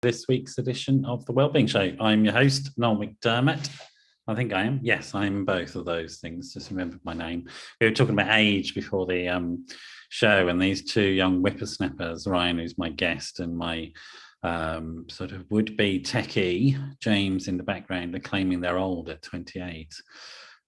this week's edition of the Wellbeing Show. I'm your host, Noel McDermott. I think I am. Yes, I'm both of those things. Just remembered my name. We were talking about age before the show, and these two young whippersnappers, Ryan, who's my guest, and my sort of would-be techie, James, in the background, are claiming they're old at 28.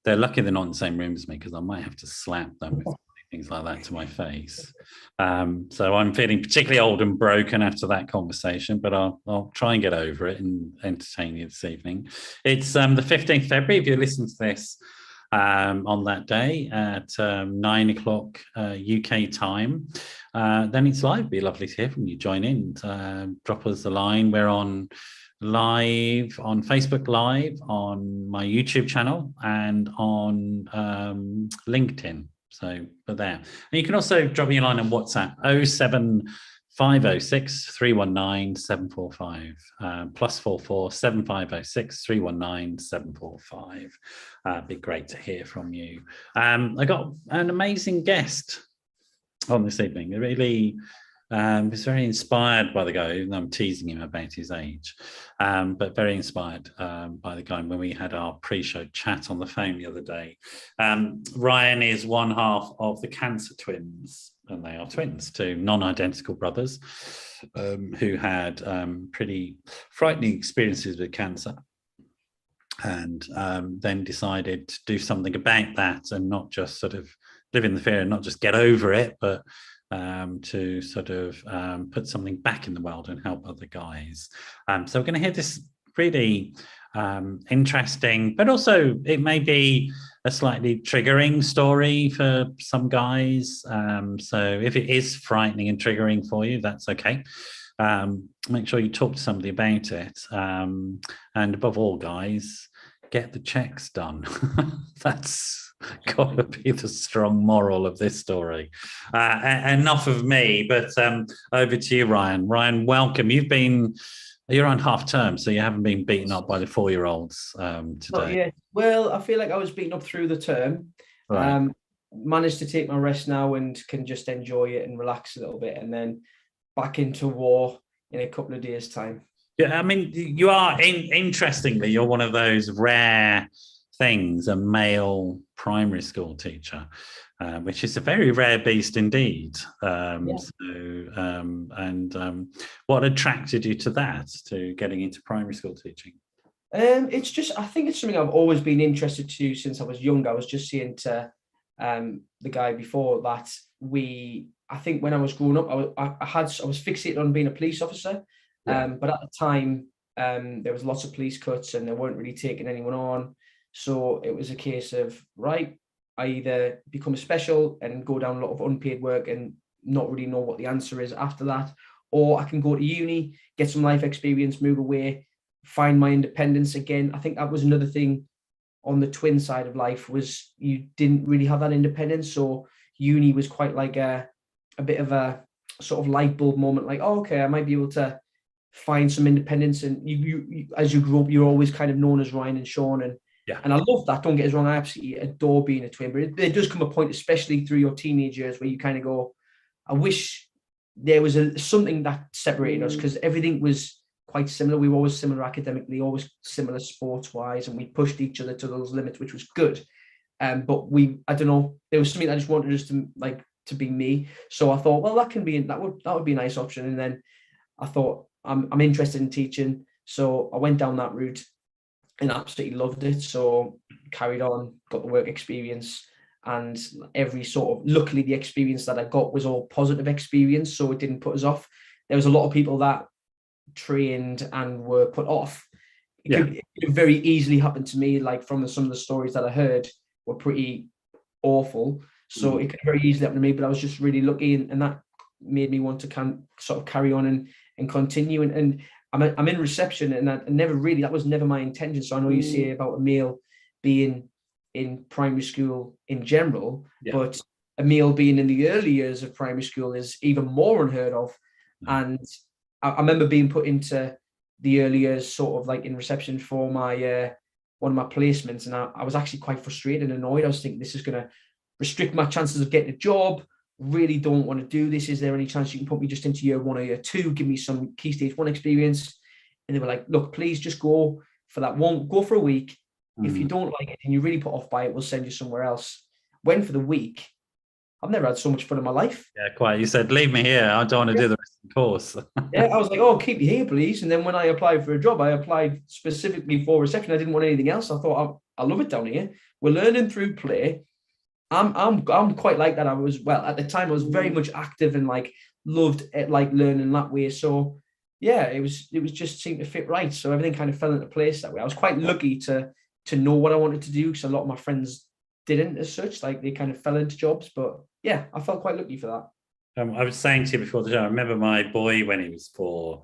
They're lucky they're not in the same room as me, because I might have to slap them with things like that to my face. So I'm feeling particularly old and broken after that conversation, but I'll try and get over it and entertain you this evening. It's the 15th February, if you listen to this on that day at 9 o'clock UK time. Then it's live. It'd be lovely to hear from you. Join in, drop us a line. We're on live on Facebook Live, on my YouTube channel, and on LinkedIn. So we're there. And you can also drop me a line on WhatsApp, 07506 319 745, +44 7506 319 745. It'd be great to hear from you. I got an amazing guest on this evening. It really was very inspired by the guy, even though I'm teasing him about his age, but very inspired by the guy when we had our pre-show chat on the phone the other day. Ryan is one half of the Cancer Twins, and they are twins, two non-identical brothers who had pretty frightening experiences with cancer, and then decided to do something about that and not just sort of live in the fear and not just get over it, but to sort of put something back in the world and help other guys. So we're going to hear this really interesting, but also it may be a slightly triggering story for some guys. So if it is frightening and triggering for you, that's okay. Make sure you talk to somebody about it. And above all, guys, get the checks done. That's got to be the strong moral of this story. Enough of me, but over to you, Ryan. Ryan, welcome. You're on half term, so you haven't been beaten up by the 4-year-olds today. Not yet. Well, I feel like I was beaten up through the term. Right. Managed to take my rest now and can just enjoy it and relax a little bit, and then back into war in a couple of days' time. Yeah, I mean, you are, interestingly, you're one of those rare things, a male primary school teacher, which is a very rare beast indeed. What attracted you to that, to getting into primary school teaching? It's just, I think it's something I've always been interested to since I was young. I was just saying to the guy before that I think when I was growing up, I was fixated on being a police officer. Yeah. But at the time, there was lots of police cuts and they weren't really taking anyone on. So it was a case of, right, I either become a special and go down a lot of unpaid work and not really know what the answer is after that, or I can go to uni, get some life experience, move away, find my independence again. I think that was another thing on the twin side of life, was you didn't really have that independence. So uni was quite like a bit of a sort of light bulb moment, like, oh, okay, I might be able to find some independence. And you as you grow up, you're always kind of known as Ryan and Sean, and yeah. And I love that. Don't get us wrong. I absolutely adore being a twin, but there does come a point, especially through your teenage years, where you kind of go, I wish there was something that separated us, because everything was quite similar. We were always similar academically, always similar sports-wise, and we pushed each other to those limits, which was good. But I don't know, there was something that I just wanted us to be me. So I thought, well, that would be a nice option. And then I thought, I'm interested in teaching, so I went down that route and absolutely loved it. So carried on, got the work experience, and luckily the experience that I got was all positive experience, so it didn't put us off. There was a lot of people that trained and were put off. It could very easily happen to me, like from some of the stories that I heard were pretty awful. So it could very easily happen to me, but I was just really lucky, and that made me want to sort of carry on and continue. And I'm in reception, and that was never my intention. So I know you say about a male being in primary school in general, but a male being in the early years of primary school is even more unheard of. And I remember being put into the early years sort of like in reception for my one of my placements, and I was actually quite frustrated and annoyed. I was thinking, this is going to restrict my chances of getting a job. Really don't want to do this. Is there any chance you can put me just into year 1 or year 2, give me some key stage 1 experience? and they were like, look, please just go for that one, go for a week. If you don't like it and you're really put off by it, we'll send you somewhere else. Went for the week. I've never had so much fun in my life. Yeah, quite. You said, leave me here. I don't want to do the rest of the course. Yeah, I was like, oh, keep you here, please. And then when I applied for a job, I applied specifically for reception. I didn't want anything else. I thought, I love it down here. We're learning through play. I'm quite like that. I was, well, at the time I was very much active and like loved it, like learning that way. So yeah, it was just seemed to fit right. So everything kind of fell into place that way. I was quite lucky to know what I wanted to do, because a lot of my friends didn't as such, like they kind of fell into jobs. But yeah, I felt quite lucky for that. I was saying to you before the show, I remember my boy when he was 4.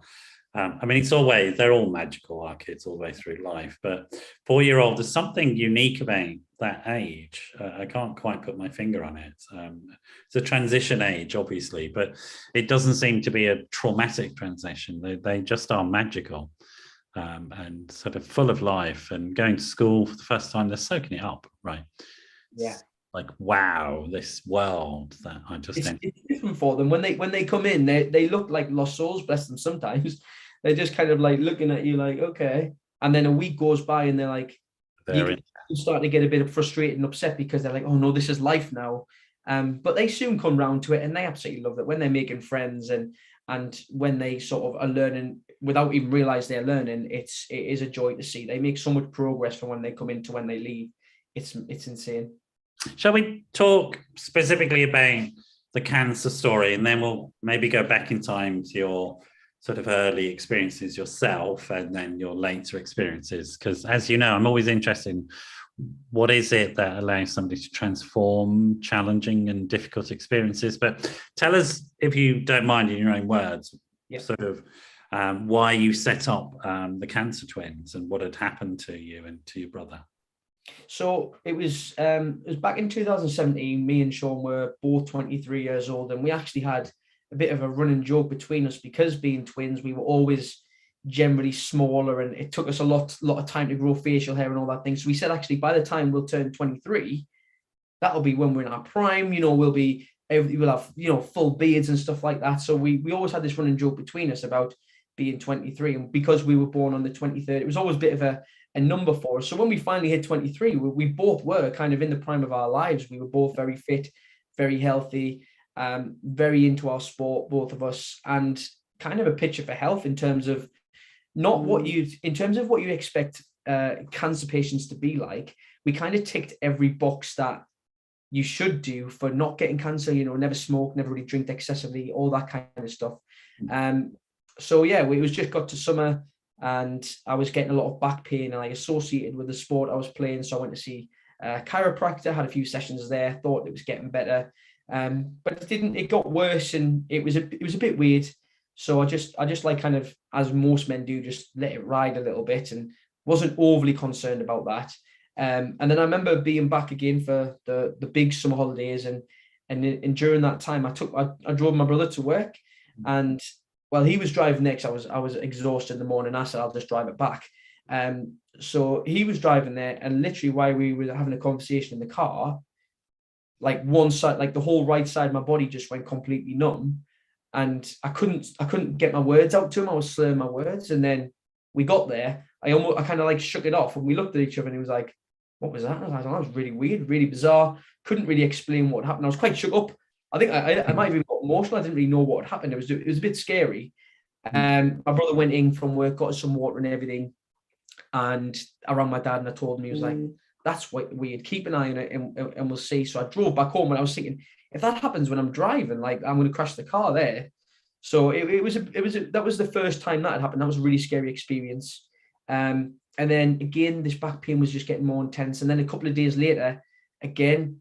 I mean, they're all magical, our kids, all the way through life. But 4-year-old, there's something unique about that age. I can't quite put my finger on it. It's a transition age, obviously, but it doesn't seem to be a traumatic transition. They just are magical, and sort of full of life, and going to school for the first time, they're soaking it up, right? Yeah. Like, wow, this world that I just it's different for them when they come in. They look like lost souls, bless them. Sometimes they're just kind of like looking at you like, okay, and then a week goes by and they're like, you start to get a bit frustrated and upset because they're like, oh no, this is life now. But they soon come round to it and they absolutely love it when they're making friends, and when they sort of are learning without even realize they're learning. It is a joy to see. They make so much progress from when they come in to when they leave. It's insane. Shall we talk specifically about the cancer story, and then we'll maybe go back in time to your sort of early experiences yourself and then your later experiences? Because as you know, I'm always interested in what is it that allows somebody to transform challenging and difficult experiences. But tell us, if you don't mind, in your own words, sort of why you set up the Cancer Twins and what had happened to you and to your brother. So it was back in 2017. Me and Sean were both 23 years old, and we actually had a bit of a running joke between us, because being twins, we were always generally smaller, and it took us a lot of time to grow facial hair and all that thing. So we said, actually, by the time we'll turn 23, that'll be when we're in our prime. we'll have full beards and stuff like that. So we always had this running joke between us about being 23, and because we were born on the 23rd, it was always a bit of a number for us. So when we finally hit 23, we both were kind of in the prime of our lives. We were both very fit, very healthy, very into our sport, both of us, and kind of a picture for health in terms of what you expect cancer patients to be like. We kind of ticked every box that you should do for not getting cancer. Never smoke, never really drink excessively, all that kind of stuff. So yeah, it was just got to summer, and I was getting a lot of back pain, and I associated with the sport I was playing. So I went to see a chiropractor, had a few sessions there, thought it was getting better. But it didn't. It got worse, and it was a bit weird. So I just like, kind of, as most men do, just let it ride a little bit, and wasn't overly concerned about that. And then I remember being back again for the big summer holidays, and during that time, I drove my brother to work, and while he was driving next, I was exhausted in the morning. I said, I'll just drive it back. So he was driving there, and literally while we were having a conversation in the car, like one side, like the whole right side of my body just went completely numb, and I couldn't get my words out to him. I was slurring my words, and then we got there. I kind of like shook it off, and we looked at each other, and he was like, "What was that?" And I was like, "Oh, that was really weird, really bizarre." Couldn't really explain what happened. I was quite shook up. I think I might have even got emotional. I didn't really know what had happened. It was a bit scary. My brother went in from work, got us some water and everything, and I rang my dad and I told him. He was like, "That's weird. Keep an eye on it, and we'll see." So I drove back home, and I was thinking, if that happens when I'm driving, like, I'm going to crash the car there. So that was the first time that had happened. That was a really scary experience. And then again, this back pain was just getting more intense. And then a couple of days later, again,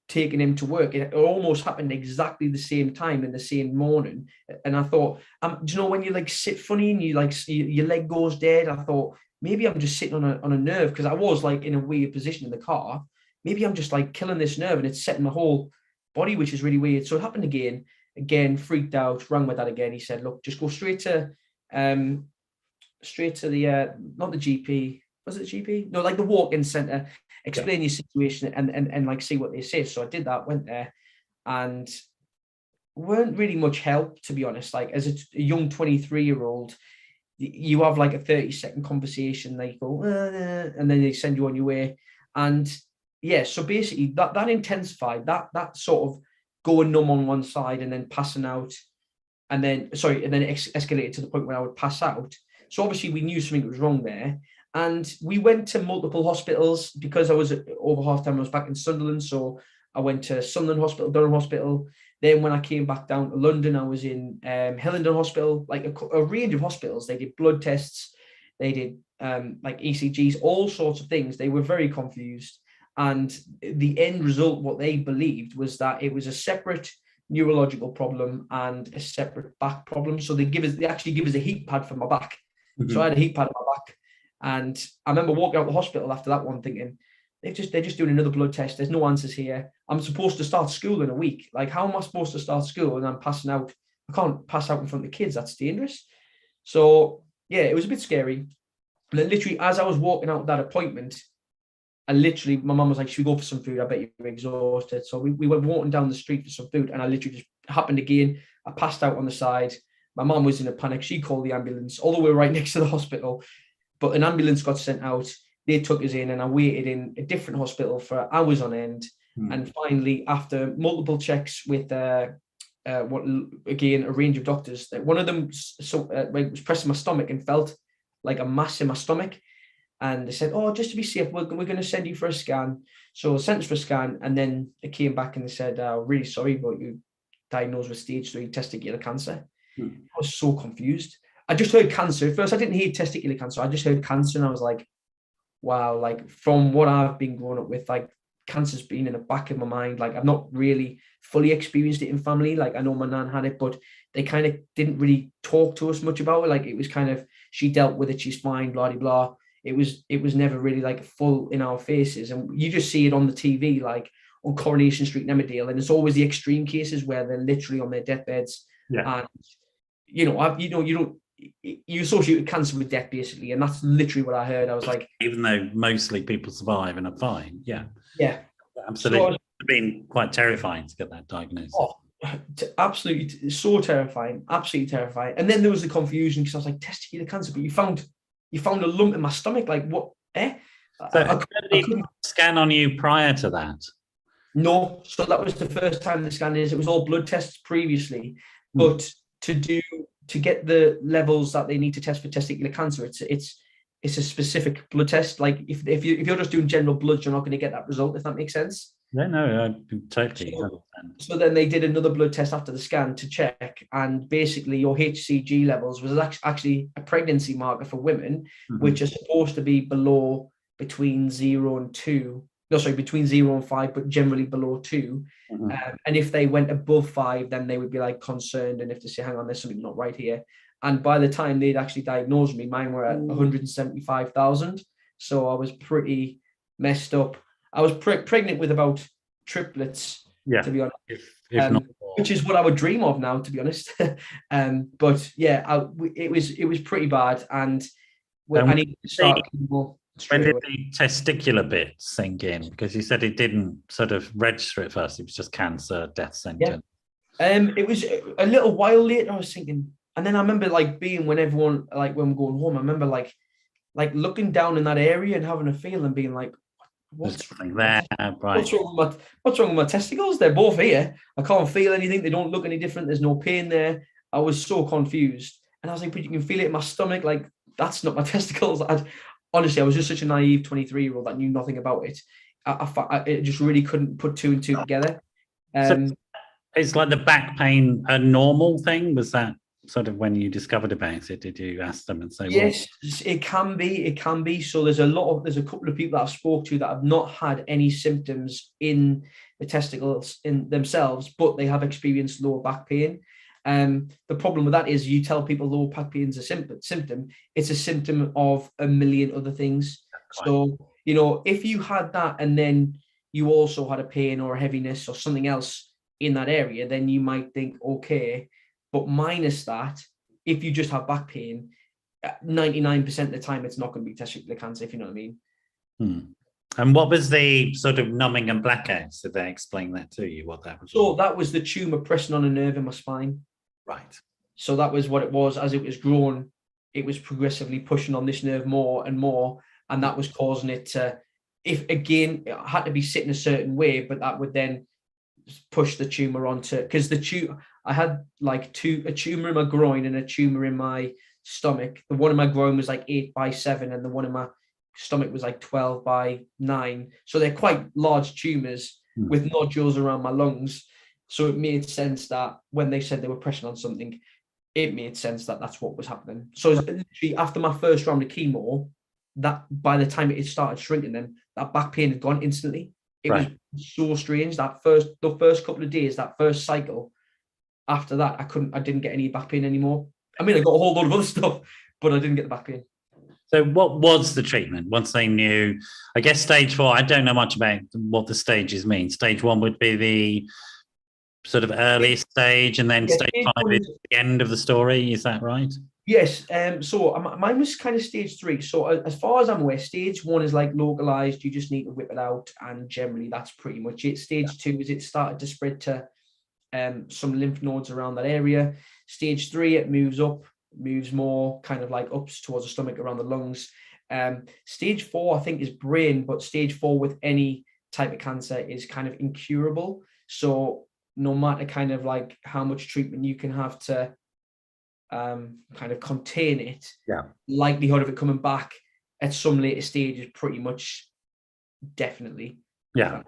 taking him to work, it almost happened exactly the same time in the same morning. And I thought, do you know when you like sit funny and you like your leg goes dead? I thought, maybe I'm just sitting on a nerve, because I was like in a weird position in the car. Maybe I'm just like killing this nerve and it's setting my whole body, which is really weird. So it happened again, freaked out, rang my dad again. He said, look, just go straight to the not the GP. Was it the GP? No, like the walk-in centre. Explain your situation and like see what they say. So I did that, went there, and weren't really much help, to be honest. Like, as a young 23-year-old, you have like a 30-second conversation, they go, and then they send you on your way. And yeah, so basically that intensified, that sort of going numb on one side and then passing out, and then it escalated to the point where I would pass out. So obviously we knew something was wrong there. And we went to multiple hospitals because I was over half time. I was back in Sunderland. So I went to Sunderland Hospital, Durham Hospital. Then when I came back down to London, I was in Hillingdon Hospital, like a range of hospitals. They did blood tests. They did like ECGs, all sorts of things. They were very confused. And the end result, what they believed, was that it was a separate neurological problem and a separate back problem. So they actually give us a heat pad for my back. Mm-hmm. So I had a heat pad on my back. And I remember walking out the hospital after that one thinking, they're just doing another blood test. There's no answers here. I'm supposed to start school in a week. Like, how am I supposed to start school and I'm passing out? I can't pass out in front of the kids. That's dangerous. So yeah, it was a bit scary. And then literally as I was walking out of that appointment, my mum was like, should we go for some food? I bet you're exhausted. So we went walking down the street for some food, and I literally just happened again. I passed out on the side. My mum was in a panic. She called the ambulance, although we were right next to the hospital. But an ambulance got sent out. They took us in, and I waited in a different hospital for hours on end. And finally, after multiple checks with a range of doctors, one of them was pressing my stomach and felt like a mass in my stomach. And they said, oh, just to be safe, we're going to send you for a scan. So I sent us for a scan, and then it came back and they said, really sorry, but you diagnosed with stage 3 testicular cancer. I was so confused. I just heard cancer. At first, I didn't hear testicular cancer. I just heard cancer, and I was like, wow, like from what I've been growing up with, like cancer's been in the back of my mind. Like I've not really fully experienced it in family. Like I know my nan had it, but they kind of didn't really talk to us much about it. Like it was kind of, she dealt with it, she's fine, blah, blah, blah. It was never really like full in our faces. And you just see it on the TV, like on Coronation Street in Emmerdale. And it's always the extreme cases where they're literally on their deathbeds. Yeah. And, you associate cancer with death basically. And that's literally what I heard. I was like, even though mostly people survive and are fine. Yeah. Yeah. Absolutely. So it's been quite terrifying to get that diagnosis. Oh, absolutely. So terrifying. Absolutely terrifying. And then there was the confusion because I was like, testicular cancer, but you found a lump in my stomach. Like what? So I couldn't scan on you prior to that? No. So that was the first time the scan is. It was all blood tests previously, but to get the levels that they need to test for testicular cancer, it's a specific blood test. Like if you're just doing general blood, you're not going to get that result. If that makes sense. No, I totally understand. So then they did another blood test after the scan to check, and basically your HCG levels was actually a pregnancy marker for women, which are supposed to be between 0 and 2. No, sorry, between 0 and 5, but generally below 2. And if they went above 5, then they would be like concerned, and if they say, hang on, there's something not right here. And by the time they'd actually diagnosed me, mine were at 175,000. So I was pretty messed up. I was pregnant with about triplets, to be honest, if not which is what I would dream of now, to be honest. But yeah, it was pretty bad. And I need to start more. When did the testicular bit sink in? Because you said it didn't sort of register at first. It was just cancer, death sentence. Yeah. It was a little while later, I was thinking. And then I remember like being when everyone, like when we're going home, I remember like looking down in that area and having a feel and being like, what's wrong with my testicles? They're both here. I can't feel anything. They don't look any different. There's no pain there. I was so confused. And I was like, but you can feel it in my stomach. Like, that's not my testicles. Honestly, I was just such a naive 23-year-old that knew nothing about it. I just really couldn't put 2 and 2 together. So it's like the back pain a normal thing? Was that sort of when you discovered about it? Did you ask them and say, yes, it can be. So there's a couple of people that I've spoke to that have not had any symptoms in the testicles in themselves, but they have experienced lower back pain. The problem with that is you tell people lower back pain is a symptom. It's a symptom of a million other things. So, if you had that and then you also had a pain or a heaviness or something else in that area, then you might think, okay, but minus that, if you just have back pain, 99% of the time, it's not going to be testicular cancer, if you know what I mean. And what was the sort of numbing and blackouts? Did they explain that to you, what that was? So that was the tumour pressing on a nerve in my spine. Right. So that was what it was as it was growing. it was progressively pushing on this nerve more and more, and that was causing it to, if again, it had to be sitting a certain way, but that would then push the tumor onto, because I had like a tumor in my groin and a tumor in my stomach. The one in my groin was like 8 by 7, and the one in my stomach was like 12 by 9. So they're quite large tumors with nodules around my lungs. So it made sense that when they said they were pressing on something, it made sense that that's what was happening. So literally after my first round of chemo, that by the time it started shrinking, then that back pain had gone instantly. It was so strange. The first couple of days, that first cycle, after that, I didn't get any back pain anymore. I mean, I got a whole lot of other stuff, but I didn't get the back pain. So what was the treatment once they knew? I guess stage 4, I don't know much about what the stages mean. Stage 1 would be the sort of early stage, and then stage 5 is the end of the story. Is that right? Yes. So mine was kind of stage 3. So as far as I'm aware, stage 1 is like localized. You just need to whip it out, and generally that's pretty much it. Stage 2 is it started to spread to some lymph nodes around that area. Stage 3, it moves up, moves more kind of like up towards the stomach, around the lungs. Stage 4, I think, is brain, but stage 4 with any type of cancer is kind of incurable. So no matter kind of like how much treatment you can have to kind of contain it, likelihood of it coming back at some later stage is pretty much definitely. So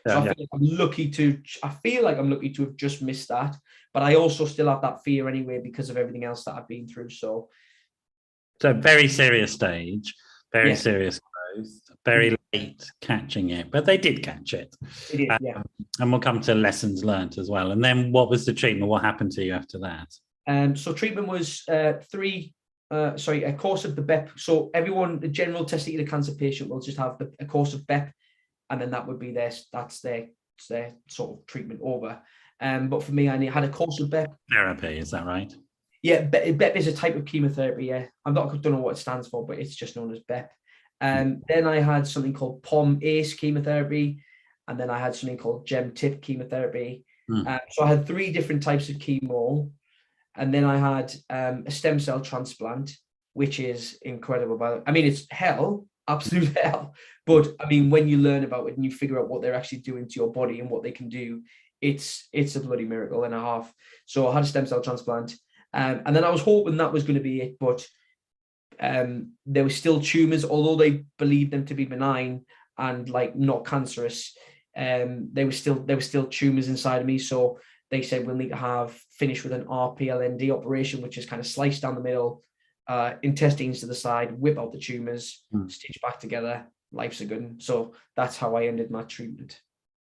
I feel like I'm lucky to have just missed that, but I also still have that fear anyway because of everything else that I've been through. So very serious stage, very serious growth, very late catching it, but they did catch it. They did, and we'll come to lessons learned as well. And then what was the treatment? What happened to you after that? So treatment was a course of the BEP. So everyone, the general testicular cancer patient, will just have a course of BEP, and then that would be their sort of treatment over. But for me, I had a course of BEP therapy. Is that right? Yeah, BEP is a type of chemotherapy. Yeah, I don't know what it stands for, but it's just known as BEP. Then I had something called POM-ACE chemotherapy, and then I had something called GEM-TIP chemotherapy. So I had 3 different types of chemo, and then I had a stem cell transplant, which is incredible. I mean, it's hell, absolute hell. But I mean, when you learn about it and you figure out what they're actually doing to your body and what they can do, it's a bloody miracle and a half. So I had a stem cell transplant, and then I was hoping that was going to be it, but there were still tumors, although they believed them to be benign and like not cancerous. There were still tumors inside of me, so they said we'll need to finish with an RPLND operation, which is kind of slice down the middle, intestines to the side, whip out the tumors, stitch back together. Life's a good one. So that's how I ended my treatment.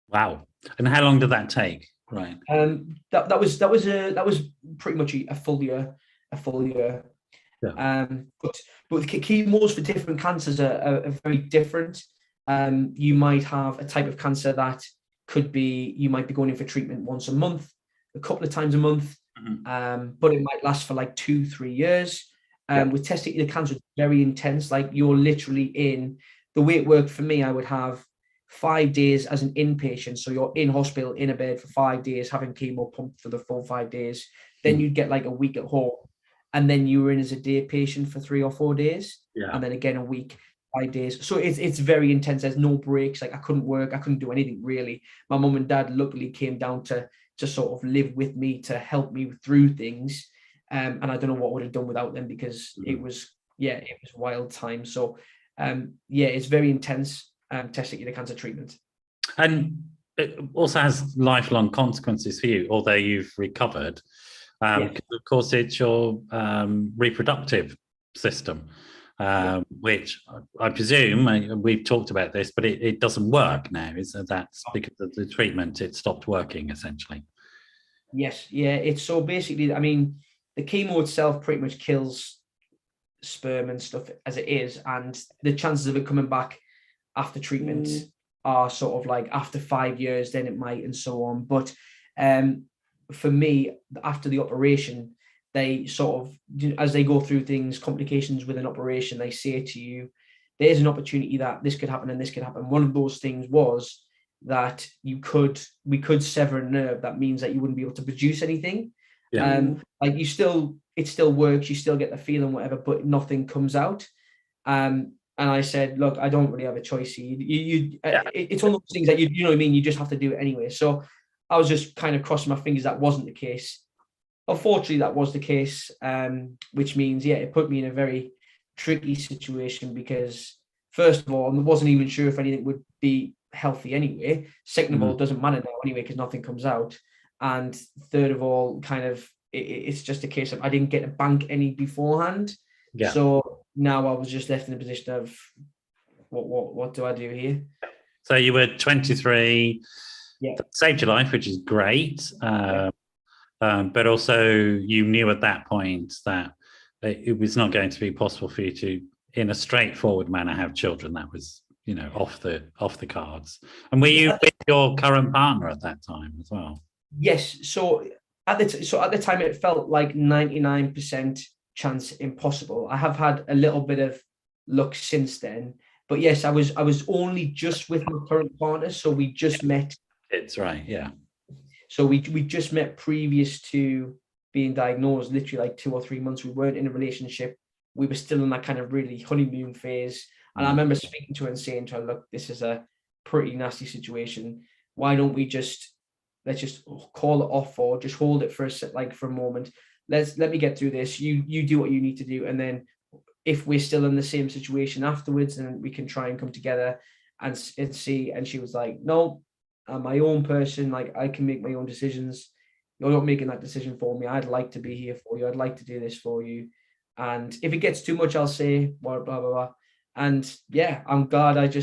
Wow! And how long did that take? Right. That was pretty much a full year. Yeah. But the chemos for different cancers are very different. You might have a type of cancer that you might be going in for treatment once a month, a couple of times a month, but it might last for like 2-3 years. With testicular cancer, it's very intense. Like you're literally the way it worked for me, I would have 5 days as an inpatient. So you're in hospital, in a bed for 5 days, having chemo pumped for the full 5 days. Then you'd get like a week at home. And then you were in as a day patient for 3 or 4 days. And then again, a week, 5 days. So it's very intense. There's no breaks. Like I couldn't work. I couldn't do anything really. My mum and dad luckily came down to sort of live with me, to help me through things. And I don't know what I would have done without them, because it was wild time. So it's very intense, testicular cancer treatment. And it also has lifelong consequences for you, although you've recovered. Of course, it's your reproductive system, which I presume, we've talked about this, but it doesn't work now. That's because of the treatment, it stopped working, essentially. Yes, it's so basically, I mean, the chemo itself pretty much kills sperm and stuff as it is, and the chances of it coming back after treatment are sort of like after 5 years, then it might, and so on. But for me, after the operation, they sort of, as they go through things, complications with an operation, they say to you, there's an opportunity that this could happen and this could happen. One of those things was that we could sever a nerve. That means that you wouldn't be able to produce anything. Yeah. Like it still works, you still get the feeling, whatever, but nothing comes out. And I said, look, I don't really have a choice here. It's one of those things that you know what I mean. You just have to do it anyway. So I was just kind of crossing my fingers that wasn't the case. Unfortunately, that was the case, which means, yeah, it put me in a very tricky situation because, first of all, I wasn't even sure if anything would be healthy anyway. Second of all, it doesn't matter now anyway because nothing comes out. And third of all, kind of, it's just a case of I didn't get to bank any beforehand. Yeah. So now I was just left in a position of what do I do here? So you were 23, Yeah. saved your life, which is great. But also you knew at that point that it was not going to be possible for you to, in a straightforward manner, have children. That was, off the cards. And were you with your current partner at that time as well? Yes. So at the time, it felt like 99% chance impossible. I have had a little bit of luck since then, but yes, I was only just with my current partner, so we just met. It's right, yeah. So we just met previous to being diagnosed, literally like 2 or 3 months. We weren't in a relationship. We were still in that kind of really honeymoon phase. And I remember speaking to her and saying to her, look, this is a pretty nasty situation. Why don't we let's just call it off or just hold it for a moment. Let me get through this. You do what you need to do. And then if we're still in the same situation afterwards, then we can try and come together and see. And she was like, no, I'm my own person. Like I can make my own decisions. You're not making that decision for me. I'd like to be here for you. I'd like to do this for you. And if it gets too much, I'll say blah, blah, blah, blah. And yeah, I'm glad it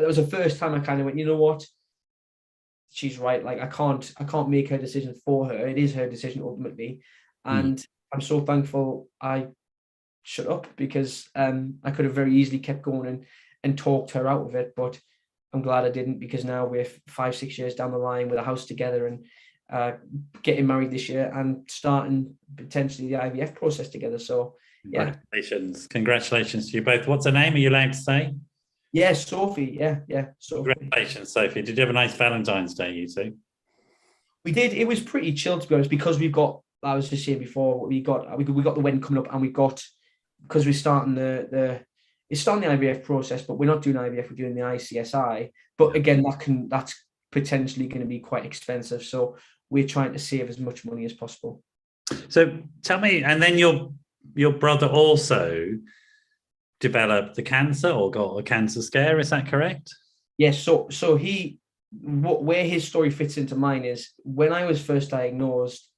was the first time I kind of went, you know what? She's right. Like I can't make her decision for her. It is her decision ultimately. And I'm so thankful I shut up because I could have very easily kept going and talked her out of it. But I'm glad I didn't because now we're 5-6 years down the line with a house together and getting married this year and starting potentially the IVF process together. So yeah. Congratulations to you both. What's her name? Are you allowed to say? Yeah, Sophie. Yeah. Sophie. Congratulations, Sophie. Did you have a nice Valentine's Day, you two? We did. It was pretty chill, to be honest, because we've got, I was just saying before, we got the wedding coming up, and because we're starting it's starting the IVF process, but we're not doing IVF, we're doing the ICSI. But again, that's potentially going to be quite expensive. So we're trying to save as much money as possible. So tell me, and then your brother also developed the cancer or got a cancer scare, is that correct? Yes. So where his story fits into mine is when I was first diagnosed,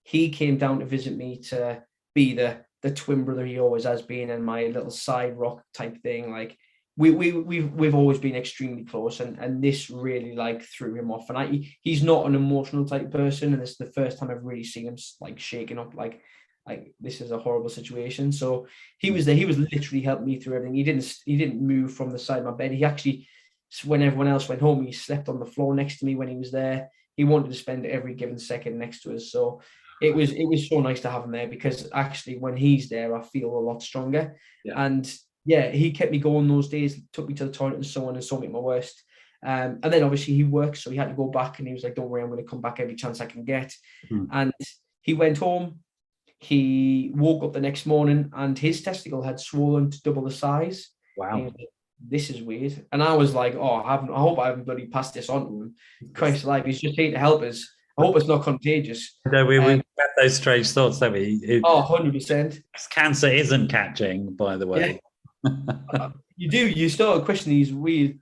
he came down to visit me to be the twin brother he always has been and my little side rock type thing. Like we've always been extremely close, and this really like threw him off. And he's not an emotional type person, and it's the first time I've really seen him like shaking up like this is a horrible situation. So he was there. He was literally helping me through everything. He didn't move from the side of my bed. He actually, when everyone else went home, he slept on the floor next to me when he was there. He wanted to spend every given second next to us. So it was so nice to have him there because actually when he's there, I feel a lot stronger. Yeah. And yeah, he kept me going those days, took me to the toilet and so on and saw me at my worst. And then obviously he works, so he had to go back and he was like, don't worry, I'm going to come back every chance I can get. And he went home. He woke up the next morning and his testicle had swollen to double the size. Wow. This is weird. And I was like, oh, I hope I haven't bloody passed this on to him. Christ alive, he's just here to help us. I hope it's not contagious. No, we had those strange thoughts, don't we? 100%. Cancer isn't catching, by the way. Yeah. You start questioning these weird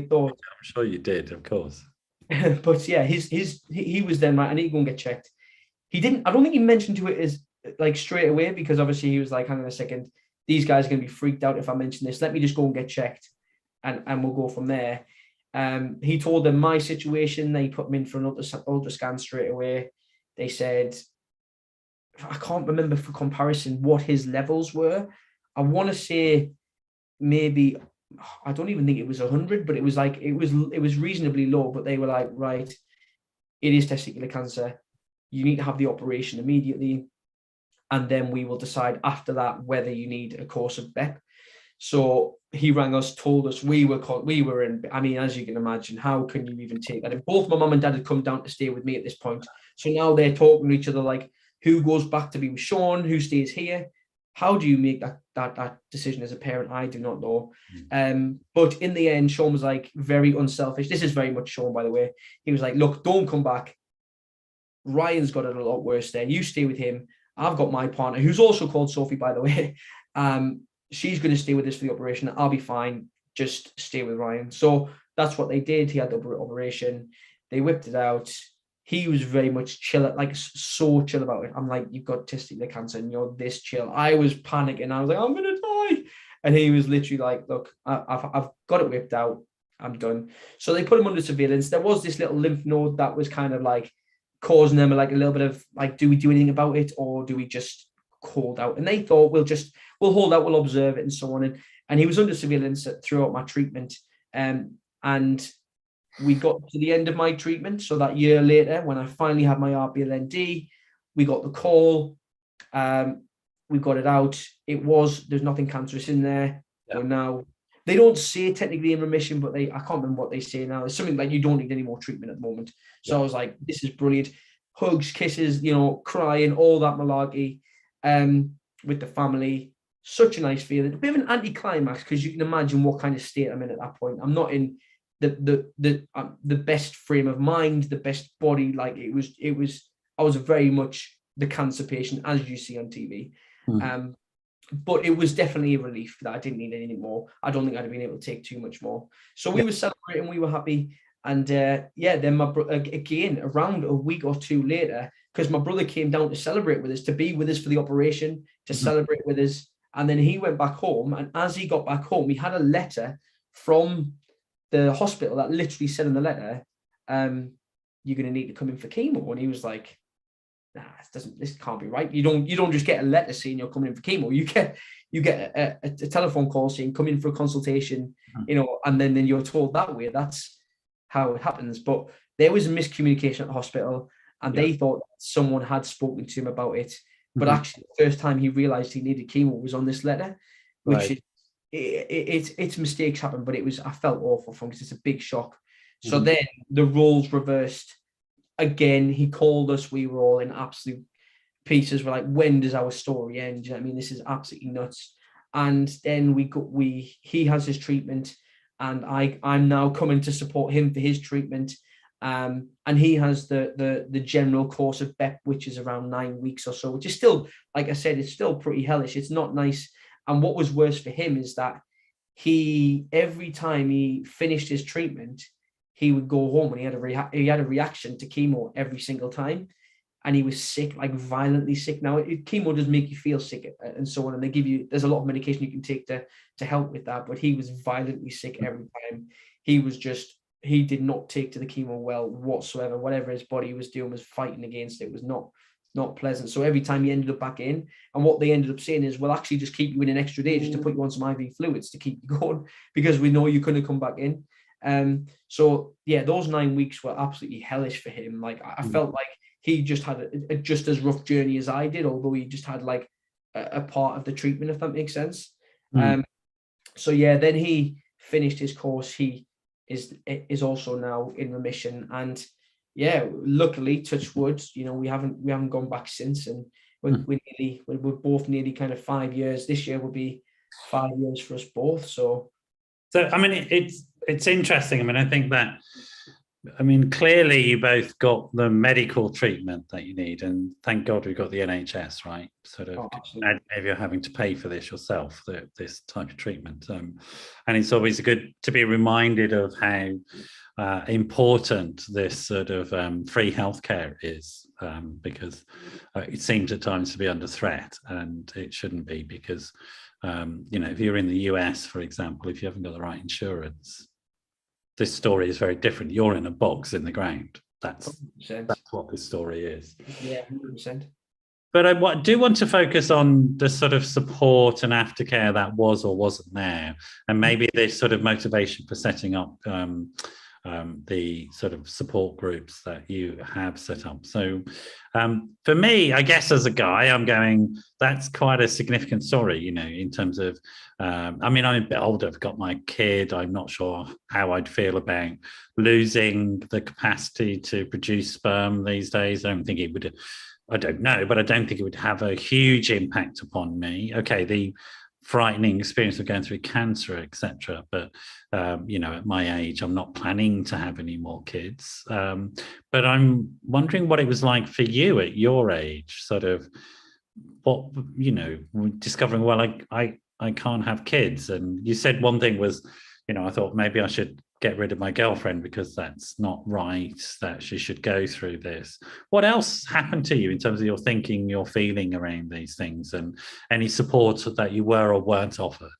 thoughts. I'm sure you did, of course. But yeah, he was then right. I need to go and get checked. I don't think he mentioned to it as like straight away because obviously he was like, hang on a second, these guys are going to be freaked out if I mention this. Let me just go and get checked and we'll go from there. He told them my situation. They put me in for an ultrasound straight away. They said, I can't remember for comparison what his levels were. I want to say maybe, I don't even think it was 100, but it was like, it was reasonably low, but they were like, right, it is testicular cancer. You need to have the operation immediately. And then we will decide after that whether you need a course of BEP. So he rang us, told us we were in, I mean, as you can imagine, how can you even take that? And both my mum and dad had come down to stay with me at this point. So now they're talking to each other like, who goes back to be with Sean, who stays here. How do you make that decision as a parent? I do not know. But in the end, Sean was like very unselfish. This is very much Sean, by the way. He was like, look, don't come back. Ryan's got it a lot worse there. You stay with him. I've got my partner, who's also called Sophie, by the way. She's going to stay with us for the operation. I'll be fine. Just stay with Ryan. So that's what they did. He had the operation. They whipped it out. He was very much chill, like so chill about it. I'm like, you've got testicular cancer and you're this chill. I was panicking. I was like, I'm going to die. And he was literally like, look, I've got it whipped out. I'm done. So they put him under surveillance. There was this little lymph node that was kind of like causing them like a little bit of like, do we do anything about it or do we just hold out? And they thought we'll hold out, we'll observe it and so on. And he was under surveillance throughout my treatment. And we got to the end of my treatment. So that year later, when I finally had my RBLND, we got the call. We got it out. There's nothing cancerous in there. Yeah. So now they don't say technically in remission, but I can't remember what they say now. It's something like you don't need any more treatment at the moment. So yeah. I was like, this is brilliant. Hugs, kisses, crying, all that malarkey with the family. Such a nice feeling. A bit of an anticlimax because you can imagine what kind of state I'm in at that point. I'm not in the best frame of mind, the best body. Like I was very much the cancer patient as you see on TV. But it was definitely a relief that I didn't need any more. I don't think I'd have been able to take too much more. So we were celebrating, we were happy. And then my again, around a week or two later, because my brother came down to celebrate with us, to be with us for the operation, to celebrate with us. And then he went back home. And as he got back home, he had a letter from the hospital that literally said in the letter, you're going to need to come in for chemo. And he was like, nah, this can't be right. You don't just get a letter saying you're coming in for chemo. You get a telephone call saying come in for a consultation, and then you're told that way. That's how it happens. But there was a miscommunication at the hospital, and they thought someone had spoken to him about it. But actually, the first time he realized he needed chemo was on this letter, which is it's mistakes happen. But I felt awful from because it's a big shock. So then the roles reversed. Again, he called us. We were all in absolute pieces. We're like, when does our story end? You know what I mean? This is absolutely nuts. And then he has his treatment, and I'm now coming to support him for his treatment. And he has the general course of BEP, which is around 9 weeks or so, which is still, like I said, it's still pretty hellish. It's not nice. And what was worse for him is that every time he finished his treatment, he would go home and he had a reaction to chemo every single time. And he was sick, like violently sick. Now, chemo does make you feel sick and so on. And there's a lot of medication you can take to help with that. But he was violently sick every time. He did not take to the chemo well whatsoever. Whatever his body was doing was fighting against it. It was not pleasant. So every time he ended up back in, and what they ended up saying is, we'll actually just keep you in an extra day just to put you on some IV fluids to keep you going because we know you couldn't come back in. So yeah, those 9 weeks were absolutely hellish for him. Like I felt like he just had a just as rough journey as I did, although he just had like a part of the treatment, if that makes sense. So yeah, then he finished his course. He is also now in remission, and yeah, luckily, touch wood, we haven't gone back since, and we're both nearly kind of 5 years. This year will be 5 years for us both. So I mean, it's interesting. I mean, I think that, clearly you both got the medical treatment that you need, and thank God we've got the NHS, right? Sort of, if you're having to pay for this yourself, this type of treatment. And it's always good to be reminded of how important this sort of free healthcare is, because it seems at times to be under threat, and it shouldn't be, because if you're in the US, for example, if you haven't got the right insurance, this story is very different. You're in a box in the ground. That's what this story is. Yeah, 100%. But I do want to focus on the sort of support and aftercare that was or wasn't there, and maybe this sort of motivation for setting up the sort of support groups that you have set up. So for me, I guess as a guy, I'm going, that's quite a significant story, in terms of, I'm a bit older, I've got my kid. I'm not sure how I'd feel about losing the capacity to produce sperm these days. I don't think it would I don't know, but I don't think it would have a huge impact upon me. Okay, the frightening experience of going through cancer, etc. But at my age, I'm not planning to have any more kids. But I'm wondering what it was like for you at your age, sort of what discovering. Well, I can't have kids, and you said one thing was, I thought maybe I should get rid of my girlfriend because that's not right, that she should go through this. What else happened to you in terms of your thinking, your feeling around these things, and any support that you were or weren't offered?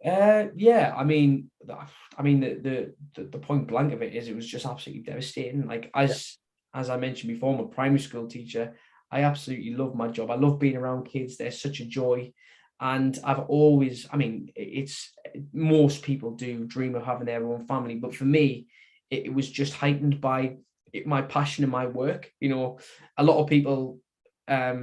Yeah, I mean, the point blank of it is it was just absolutely devastating. Like as I mentioned before, I'm a primary school teacher. I absolutely love my job. I love being around kids. They're such a joy. And I've always, I mean, it's most people do dream of having their own family, but for me, it was just heightened by my passion in my work. A lot of people are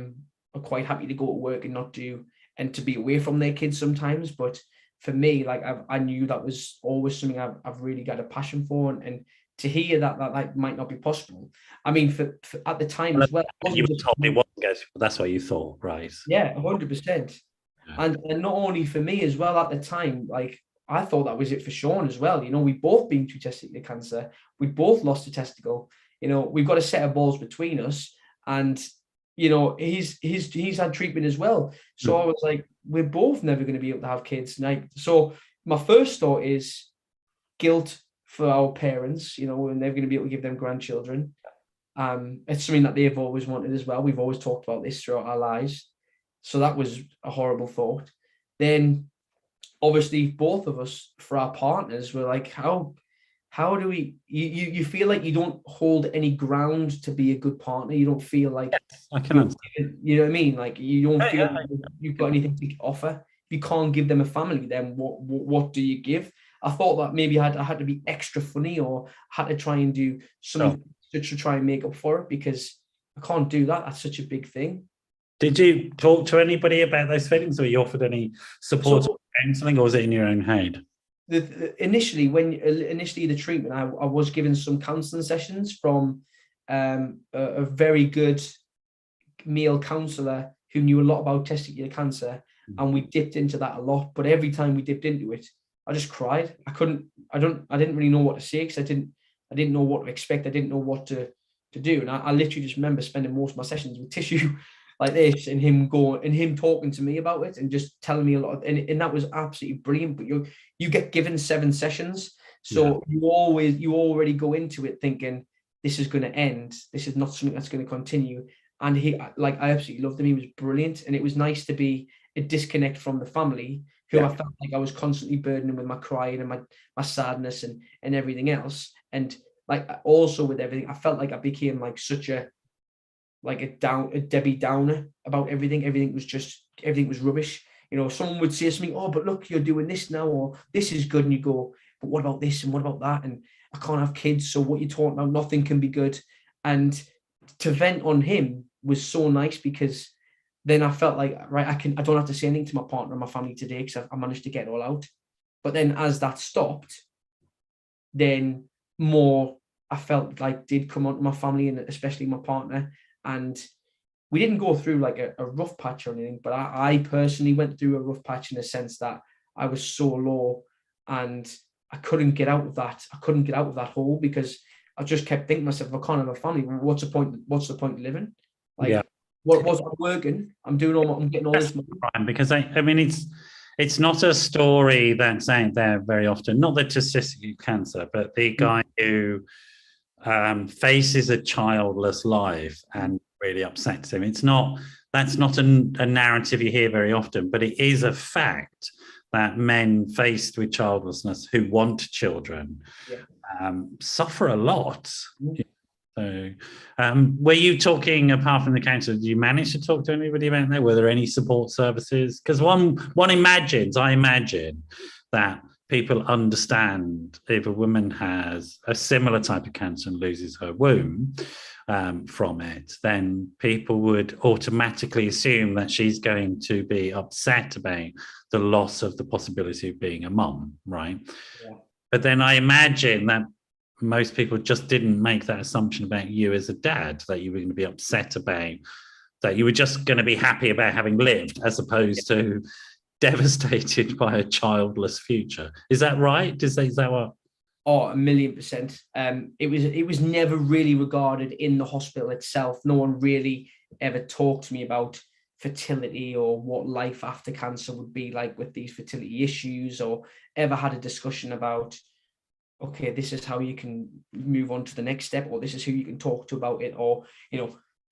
quite happy to go to work and not do and to be away from their kids sometimes, but for me, like I knew that was always something I've really got a passion for, and to hear that might not be possible. I mean, for at the time as well, you were told it wasn't, that's what you thought, right? Yeah, 100%. And not only for me as well at the time, like I thought that was it for Sean as well. We've both been through testicular cancer. We both lost a testicle. We've got a set of balls between us, and he's had treatment as well. So I was like, we're both never going to be able to have kids. So my first thought is guilt for our parents. We're never going to be able to give them grandchildren. It's something that they've always wanted as well. We've always talked about this throughout our lives. So that was a horrible thought. Then obviously both of us, for our partners, were like, how do we, you feel like you don't hold any ground to be a good partner. You don't feel like, yes, I can understand. You know what I mean? Like you don't feel like you've got anything to offer. If you can't give them a family, then what do you give? I thought that maybe I had to be extra funny, or had to try and do something to try and make up for it, because I can't do that. That's such a big thing. Did you talk to anybody about those feelings, or you offered any support or counselling, or was it in your own head? Initially the treatment, I was given some counselling sessions from a very good male counsellor who knew a lot about testicular cancer, and we dipped into that a lot. But every time we dipped into it, I just cried. I didn't really know what to say, because I didn't know what to expect. I didn't know what to do, and I literally just remember spending most of my sessions with tissue like this, and him talking to me about it and just telling me a lot and that was absolutely brilliant. But you get given 7 sessions, so you already go into it thinking this is going to end, this is not something that's going to continue. And I absolutely loved him. He was brilliant, and it was nice to be a disconnect from the family, who I felt like I was constantly burdening with my crying and my sadness and everything else. And like also with everything, I felt like I became like such a Debbie Downer about everything. Everything was rubbish. Someone would say something, oh, but look, you're doing this now, or this is good. And you go, but what about this? And what about that? And I can't have kids. So what you're talking about, nothing can be good. And to vent on him was so nice, because then I felt like, right, I don't have to say anything to my partner and my family today, because I managed to get it all out. But then as that stopped, then more I felt like did come onto my family, and especially my partner. And we didn't go through like a rough patch or anything, but I personally went through a rough patch, in the sense that I was so low, and I couldn't get out of that. I couldn't get out of that hole, because I just kept thinking to myself, if I can't have a family, what's the point? What's the point of living? Like, what was I'm working? I'm doing I'm getting all this money. Because I mean, it's not a story that's out there very often. Not the testicular cancer, but the guy who faces a childless life and really upsets him. That's not a narrative you hear very often, but it is a fact that men faced with childlessness who want children suffer a lot. So were you talking, apart from the counsellor, did you manage to talk to anybody about that? Were there any support services? Because I imagine that people understand if a woman has a similar type of cancer and loses her womb from it, then people would automatically assume that she's going to be upset about the loss of the possibility of being a mum, right? But then I imagine that most people just didn't make that assumption about you as a dad, that you were going to be upset about, that you were just going to be happy about having lived, as opposed to devastated by a childless future. Is that right? Is that what? Oh, 1,000,000%. It was never really regarded in the hospital itself. No one really ever talked to me about fertility or what life after cancer would be like with these fertility issues, or ever had a discussion about, okay, this is how you can move on to the next step, or this is who you can talk to about it, or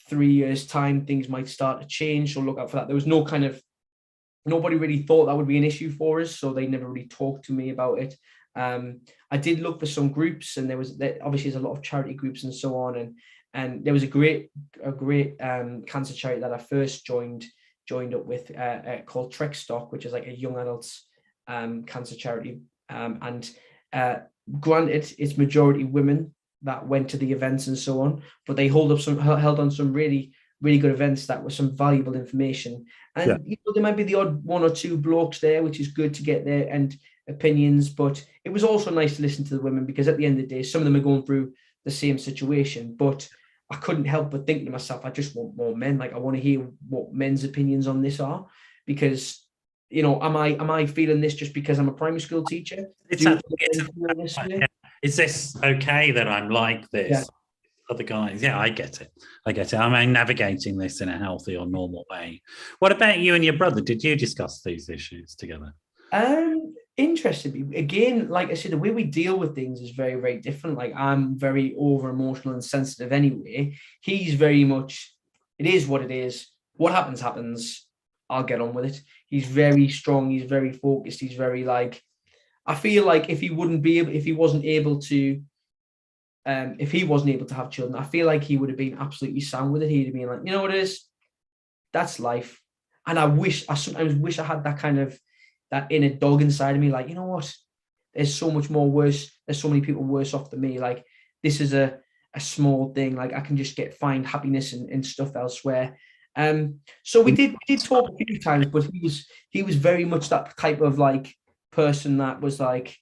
3 years time things might start to change, so look out for that. There was no kind of, nobody really thought that would be an issue for us, so they never really talked to me about it. I did look for some groups, and there obviously there's a lot of charity groups and so on, and there was a great cancer charity that I first joined up with, called Trek Stock, which is like a young adults cancer charity, and granted, it's majority women that went to the events and so on, but they held on some really good events that were some valuable information. And there might be the odd one or two blokes there, which is good to get their opinions, but it was also nice to listen to the women, because at the end of the day, some of them are going through the same situation. But I couldn't help but think to myself, I just want more men. Like, I want to hear what men's opinions on this are, because am I feeling this just because I'm a primary school teacher? Is this okay that I'm like this? Yeah. Other guys, I get it. I'm navigating this in a healthy or normal way. What about you and your brother? Did you discuss these issues together? Interesting. Again, like I said, the way we deal with things is very, very different. Like, I'm very over emotional and sensitive anyway. He's very much, it is what it is. What happens. I'll get on with it. He's very strong. He's very focused. He's very like, I feel like if he wasn't able to have children, I feel like he would have been absolutely sound with it. He'd have been like, what it is, that's life. And I sometimes wish I had that kind of, that inner dog inside of me, like, what, there's so much more worse, there's so many people worse off than me. Like, this is a small thing, like I can just find happiness and stuff elsewhere. So we did talk a few times, but he was very much that type of like person that was like,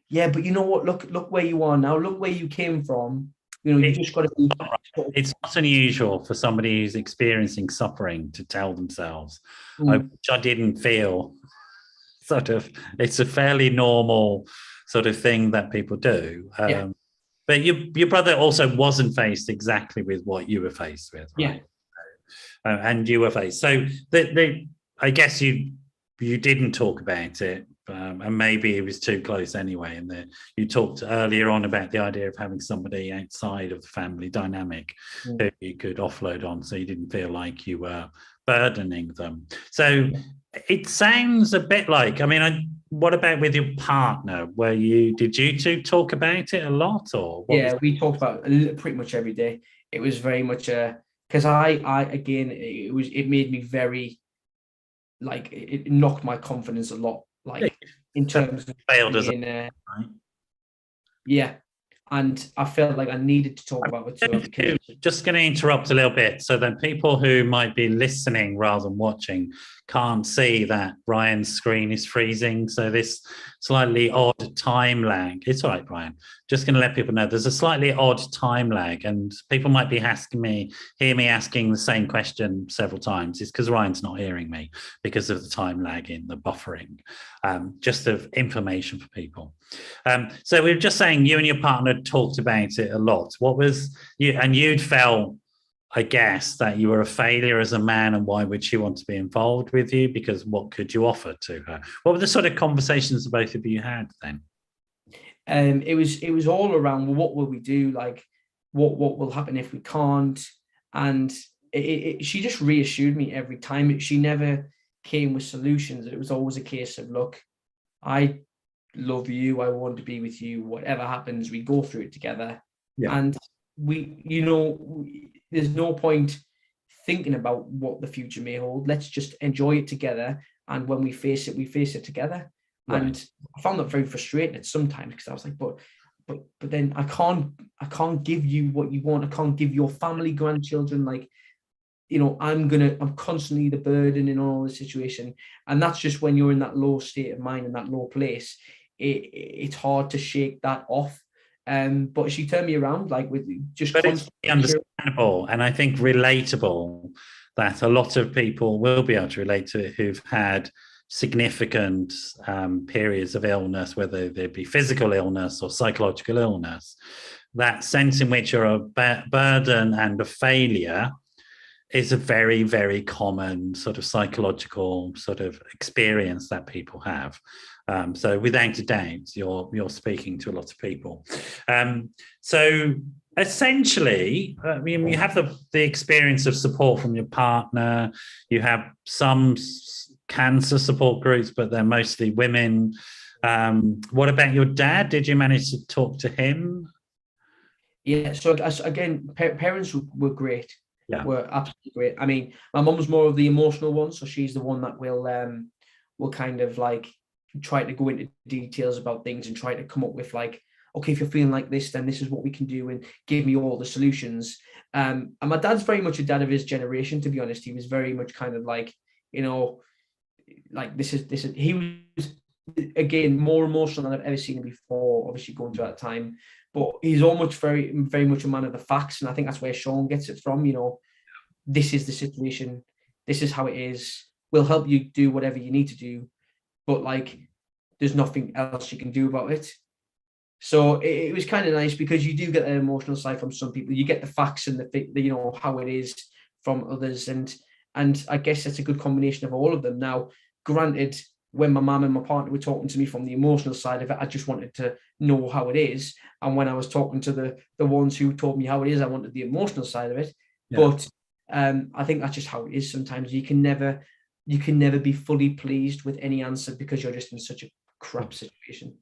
yeah, but you know what, look where you are now, look where you came from, you just got to be. It's not unusual for somebody who's experiencing suffering to tell themselves, which I didn't feel. Sort of, it's a fairly normal sort of thing that people do. But your brother also wasn't faced exactly with what you were faced with, right? And you were faced. So I guess you didn't talk about it, and maybe it was too close anyway. And you talked earlier on about the idea of having somebody outside of the family dynamic who you could offload on, so you didn't feel like you were burdening them. So it sounds a bit like, what about with your partner? Did you two talk about it a lot, or what? We talked about it pretty much every day. It was very much because I again, it made me very, like, it knocked my confidence a lot, like, in terms of failed as right? And I felt like I needed to talk about it too. Just going to interrupt a little bit, so that people who might be listening rather than watching can't see that Ryan's screen is freezing. So this slightly odd time lag. It's all right, Ryan. Just going to let people know there's a slightly odd time lag, and people might be hear me asking the same question several times. It's because Ryan's not hearing me because of the time lag in the buffering. Just of information for people. So we were just saying you and your partner talked about it a lot. What was you, and you'd felt, I guess, that you were a failure as a man, and why would she want to be involved with you? Because what could you offer to her? What were the sort of conversations the both of you had then? It was all around, well, what will we do? Like, what will happen if we can't? And she just reassured me every time. She never came with solutions. It was always a case of, look, I love you, I want to be with you, whatever happens, we go through it together. And there's no point thinking about what the future may hold. Let's just enjoy it together, and when we face it together. Right. And I found that very frustrating at sometimes, because I was like, but then I can't give you what you want. I can't give your family grandchildren, like, I'm constantly the burden in all the situation. And that's just when you're in that low state of mind and that low place, it's hard to shake that off. But she turned me around, like, with just But it's constant. understandable, and I think relatable, that a lot of people will be able to relate to it who've had significant periods of illness, whether they be physical illness or psychological illness. That sense in which you're a burden and a failure is a very, very common sort of psychological sort of experience that people have. So without a doubt, you're speaking to a lot of people. So essentially, I mean, you have the experience of support from your partner. You have some cancer support groups, but they're mostly women. What about your dad? Did you manage to talk to him? Yeah. So again, parents were great. Yeah. Were absolutely great. I mean, my mum was more of the emotional one, so she's the one that will kind of like try to go into details about things and try to come up with like, okay, if you're feeling like this, then this is what we can do, and give me all the solutions. And my dad's very much a dad of his generation, to be honest. He was very much kind of like, like this is he was, again, more emotional than I've ever seen him before, obviously going through that time. But he's almost very, very much a man of the facts. And I think that's where Sean gets it from. This is the situation. This is how it is. We'll help you do whatever you need to do. But like, there's nothing else you can do about it. So it was kind of nice, because you do get an emotional side from some people. You get the facts and the how it is from others. And I guess it's a good combination of all of them. Now, granted, when my mum and my partner were talking to me from the emotional side of it, I just wanted to know how it is. And when I was talking to the ones who told me how it is, I wanted the emotional side of it. Yeah. But I think that's just how it is. Sometimes you can never be fully pleased with any answer, because you're just in such a crap situation.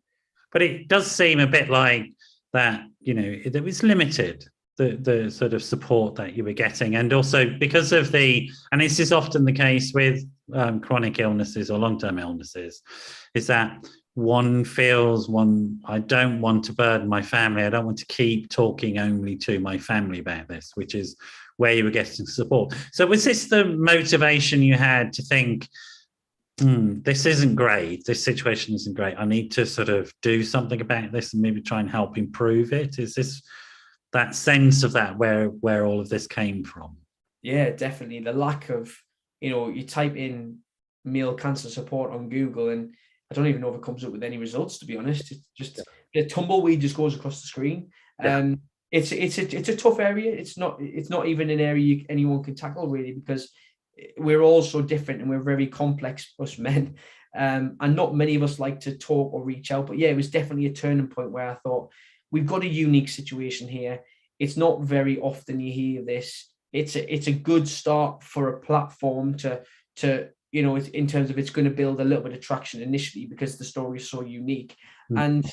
But it does seem a bit like that, it was limited, the sort of support that you were getting. And also because of and this is often the case with chronic illnesses or long-term illnesses, is that one feels, I don't want to burden my family. I don't want to keep talking only to my family about this, which is where you were getting support. So was this the motivation you had to think, this isn't great, this situation isn't great, I need to sort of do something about this and maybe try and help improve it? Is this that sense of that where all of this came from? Yeah, definitely. The lack of, you type in male cancer support on Google, and I don't even know if it comes up with any results, to be honest. It's just the tumbleweed just goes across the screen. Yeah. It's a tough area. It's not even an area anyone can tackle, really, because we're all so different and we're very complex, us men. And not many of us like to talk or reach out. But yeah, it was definitely a turning point where I thought, we've got a unique situation here. It's not very often you hear this. It's a good start for a platform to in terms of, it's going to build a little bit of traction initially, because the story is so unique. And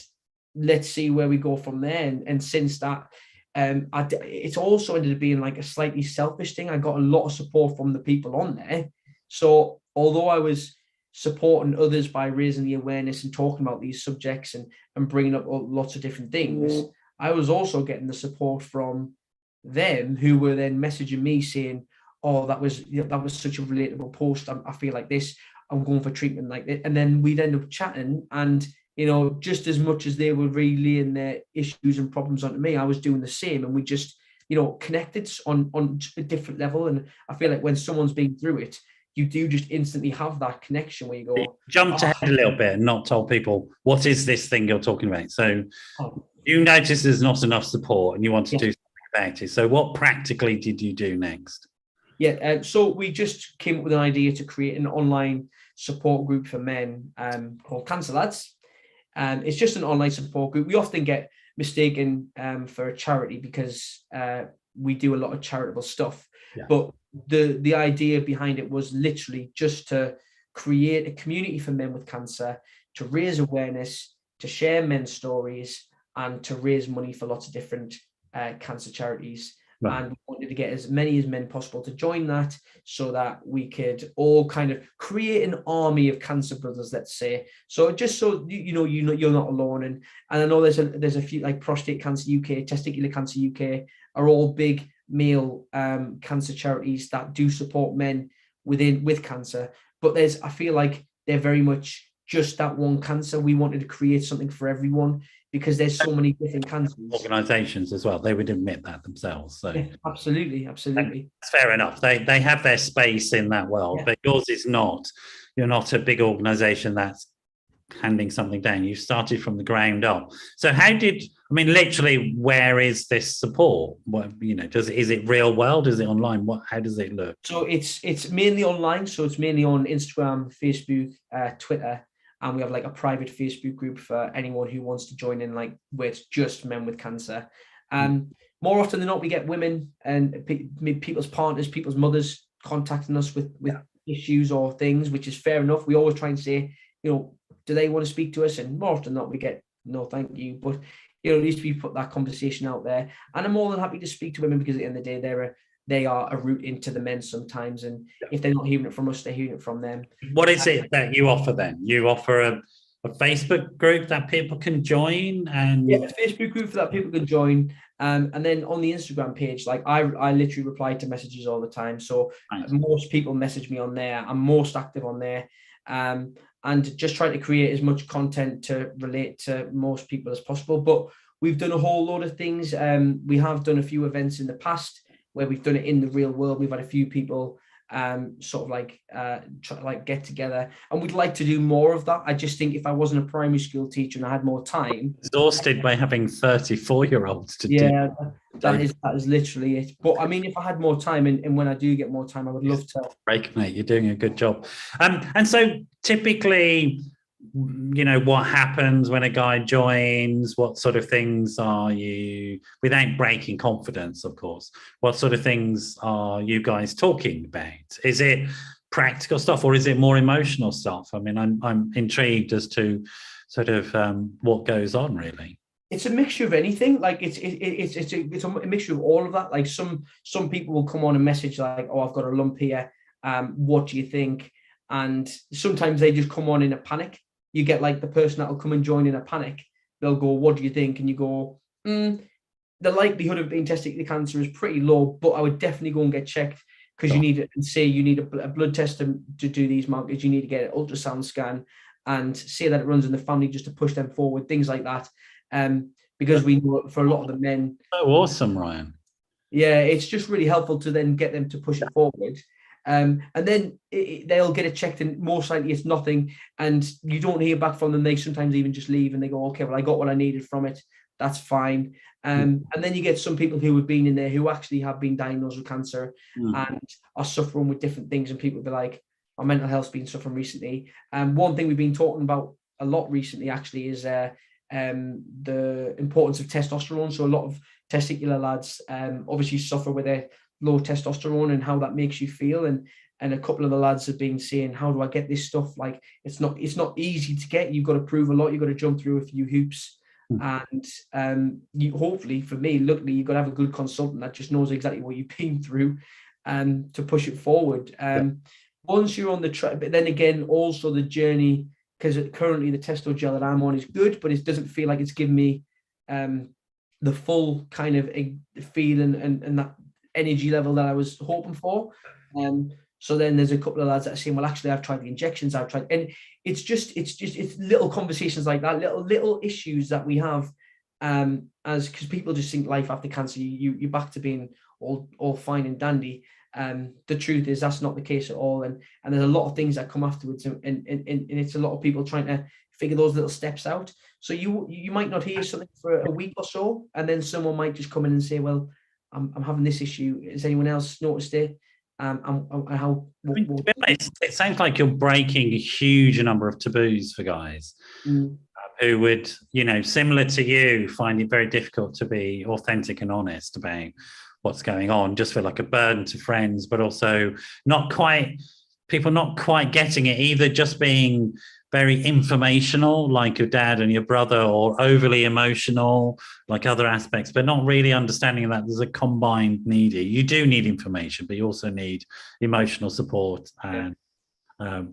let's see where we go from there. And since that, it's also ended up being like a slightly selfish thing. I got a lot of support from the people on there. So although I was supporting others by raising the awareness and talking about these subjects and bringing up lots of different things, I was also getting the support from them, who were then messaging me saying, oh, that was such a relatable post. I feel like this, I'm going for treatment like this. And then we'd end up chatting, and just as much as they were relaying their issues and problems onto me, I was doing the same, and we just connected on a different level. And I feel like when someone's been through it, you do just instantly have that connection where you go, jumped ahead a little bit and not told people, what is this thing you're talking about? So you notice there's not enough support and you want to do something about it. So what practically did you do next? Yeah, so we just came up with an idea to create an online support group for men called Cancer Lads. It's just an online support group. We often get mistaken for a charity, because we do a lot of charitable stuff. Yeah. But the idea behind it was literally just to create a community for men with cancer, to raise awareness, to share men's stories, and to raise money for lots of different cancer charities. Right. And we wanted to get as many as men possible to join that, so that we could all kind of create an army of cancer brothers, let's say. So just so you're not alone. And I know there's a few, like Prostate Cancer UK, Testicular Cancer UK, are all big male cancer charities that do support men with cancer. But I feel like they're very much just that one cancer. We wanted to create something for everyone because there's so many different cancers. Organisations as well, they would admit that themselves. So yeah, absolutely. that's fair enough. They have their space in that world, but yours is not. You're not a big organisation that's handing something down. You started from the ground up. So literally, where is this support? What, is it real world? Is it online? How does it look? So it's mainly online. So it's mainly on Instagram, Facebook, Twitter, and we have like a private Facebook group for anyone who wants to join in, like where it's just men with cancer. More often than not, we get women and people's partners, people's mothers contacting us with issues or things, which is fair enough. We always try and say, do they want to speak to us? And more often than not, we get no, thank you. But at least we put that conversation out there. And I'm more than happy to speak to women because at the end of the day, they are a route into the men sometimes. And if they're not hearing it from us, they're hearing it from them. What is it that you offer then? You offer a Facebook group that people can join, and a Facebook group that people can join. And then on the Instagram page, like I literally reply to messages all the time. So most people message me on there. I'm most active on there. And just trying to create as much content to relate to most people as possible. But we've done a whole load of things. We have done a few events in the past where we've done it in the real world. We've had a few people sort of get together, and we'd like to do more of that. I just think if I wasn't a primary school teacher and I had more time, exhausted by having 34-year-olds to do. That is literally it. But I mean, if I had more time, and when I do get more time, I would love to. Break, mate. You're doing a good job. And so typically, what happens when a guy joins? What sort of things are you, without breaking confidence, of course, what sort of things are you guys talking about? Is it practical stuff or is it more emotional stuff? I mean, I'm intrigued as to sort of what goes on, really. It's a mixture of anything. Like it's a mixture of all of that. Like some people will come on and message like, "Oh, I've got a lump here. What do you think?" And sometimes they just come on in a panic. You get like the person that will come and join in a panic. They'll go, "What do you think?" And you go, "The likelihood of being testicular cancer is pretty low, but I would definitely go and get checked because you need a blood test to do these markers. You need to get an ultrasound scan and say that it runs in the family just to push them forward, things like that." Because we know for a lot of the men. So awesome, Ryan. Yeah, it's just really helpful to then get them to push it forward. And then they'll get it checked, and most likely it's nothing, and you don't hear back from them. They sometimes even just leave and they go, "Okay, well, I got what I needed from it. That's fine." And then you get some people who have been in there who actually have been diagnosed with cancer and are suffering with different things, and people be like, "My mental health's been suffering recently." One thing we've been talking about a lot recently actually is the importance of testosterone. So a lot of testicular lads obviously suffer with their low testosterone and how that makes you feel. And a couple of the lads have been saying, "How do I get this stuff? Like, it's not easy to get. You've got to prove a lot. You've got to jump through a few hoops." And you, hopefully for me, luckily, you've got to have a good consultant that just knows exactly what you've been through to push it forward. Once you're on the track, but then again, also the journey, because currently the testo gel that I'm on is good, but it doesn't feel like it's given me the full kind of feeling and that energy level that I was hoping for. So then there's a couple of lads that are saying, "Well, actually, I've tried the injections, and it's little conversations like that, little issues that we have, because people just think life after cancer, you're back to being all fine and dandy. The truth is that's not the case at all, and there's a lot of things that come afterwards, and it's a lot of people trying to figure those little steps out. So you might not hear something for a week or so, and then someone might just come in and say, "Well, I'm having this issue. Has anyone else noticed it?" To be honest, it sounds like you're breaking a huge number of taboos for guys who would, similar to you, find it very difficult to be authentic and honest about what's going on, just feel like a burden to friends, but also people not quite getting it, either just being very informational, like your dad and your brother, or overly emotional, like other aspects, but not really understanding that there's a combined need. You do need information, but you also need emotional support and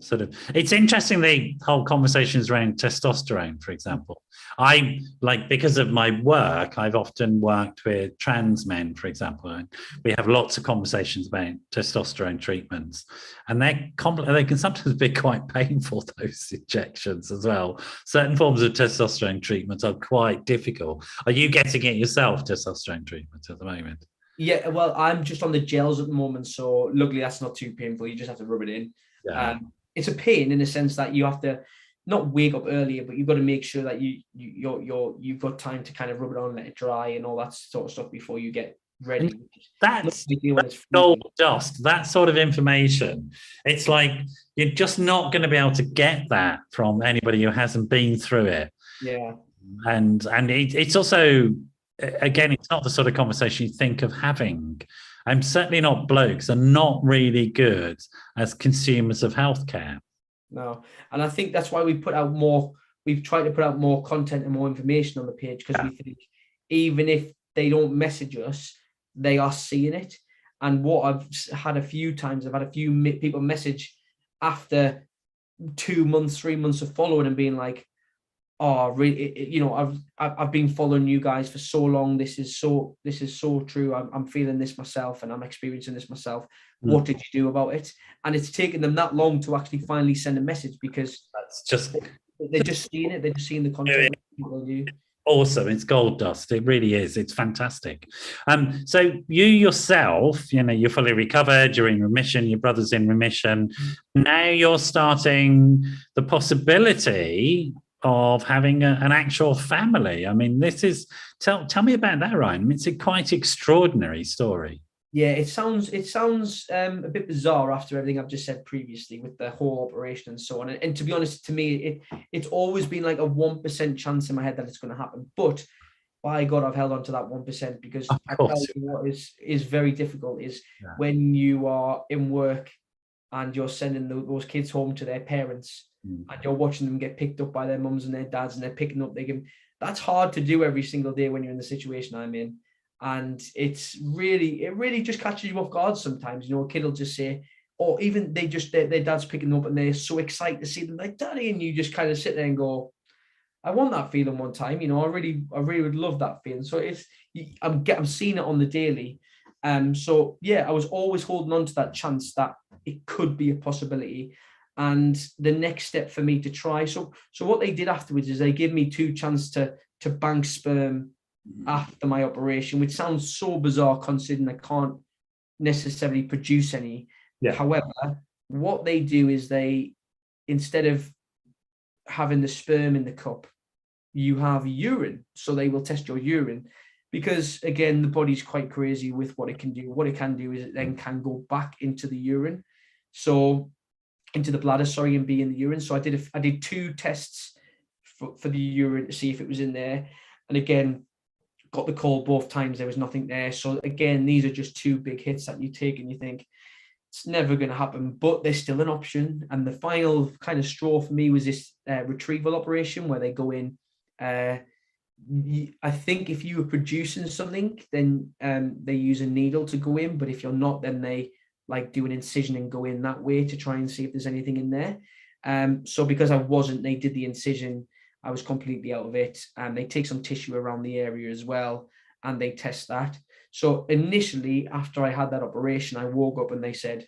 Sort of, it's interesting, the whole conversations around testosterone, for example. I like, because of my work, I've often worked with trans men, for example, and we have lots of conversations about testosterone treatments, and they can sometimes be quite painful, those injections as well. Certain forms of testosterone treatments are quite difficult. Are you getting it yourself, testosterone treatment, at the moment? Yeah, well, I'm just on the gels at the moment, so luckily that's not too painful. You just have to rub it in. Yeah. It's a pain in the sense that you have to not wake up earlier, but you've got to make sure that you've got time to kind of rub it on, let it dry, and all that sort of stuff before you get ready. That's gold dust, that sort of information. It's like you're just not going to be able to get that from anybody who hasn't been through it. Yeah. And it's also, again, it's not the sort of conversation you think of having. I'm certainly not, blokes are not really good as consumers of healthcare. No, and I think that's why we've tried to put out more content and more information on the page, because we think even if they don't message us, they are seeing it. And what I've had a few times, I've had a few people message after 2 months, 3 months of following and being like, oh, really, I've been following you guys for so long. This is so true. I'm feeling this myself, and I'm experiencing this myself. What did you do about it? And it's taken them that long to actually finally send a message, because that's just, they're just seeing it. They're just seeing the content. Awesome. It's gold dust. It really is. It's fantastic. So you yourself, you're fully recovered, you're in remission, your brother's in remission. Now you're starting the possibility of having an actual family. I mean, tell me about that, Ryan. I mean, it's a quite extraordinary story. Yeah, it sounds a bit bizarre after everything I've just said previously with the whole operation and so on. And to be honest, to me, it's always been like a 1% chance in my head that it's going to happen. But by God, I've held on to that 1%, because I tell you what is very difficult is when you are in work and you're sending those kids home to their parents, and you're watching them get picked up by their mums and their dads, and they're picking up. That's hard to do every single day when you're in the situation I'm in. And it really just catches you off guard sometimes. A kid will just say, or even their dad's picking them up and they're so excited to see them, like, Daddy, and you just kind of sit there and go, I want that feeling one time. I really would love that feeling. So I'm seeing it on the daily. So yeah, I was always holding on to that chance that it could be a possibility. And the next step for me to try. So what they did afterwards is they gave me 2 chances to bank sperm after my operation, which sounds so bizarre considering I can't necessarily produce any. Yeah. However, what they do is instead of having the sperm in the cup, you have urine. So they will test your urine, because again, the body's quite crazy with what it can do. What it can do is it then can go back into the urine. So into the bladder, and be in the urine. So I did 2 tests for the urine to see if it was in there. And again, got the call both times, there was nothing there. So again, these are just 2 big hits that you take and you think it's never going to happen, but there's still an option. And the final kind of straw for me was this retrieval operation where they go in. I think if you were producing something, then they use a needle to go in, but if you're not, then they do an incision and go in that way to try and see if there's anything in there. So because I wasn't, they did the incision. I was completely out of it, and they take some tissue around the area as well, and they test that. So initially, after I had that operation, I woke up and they said,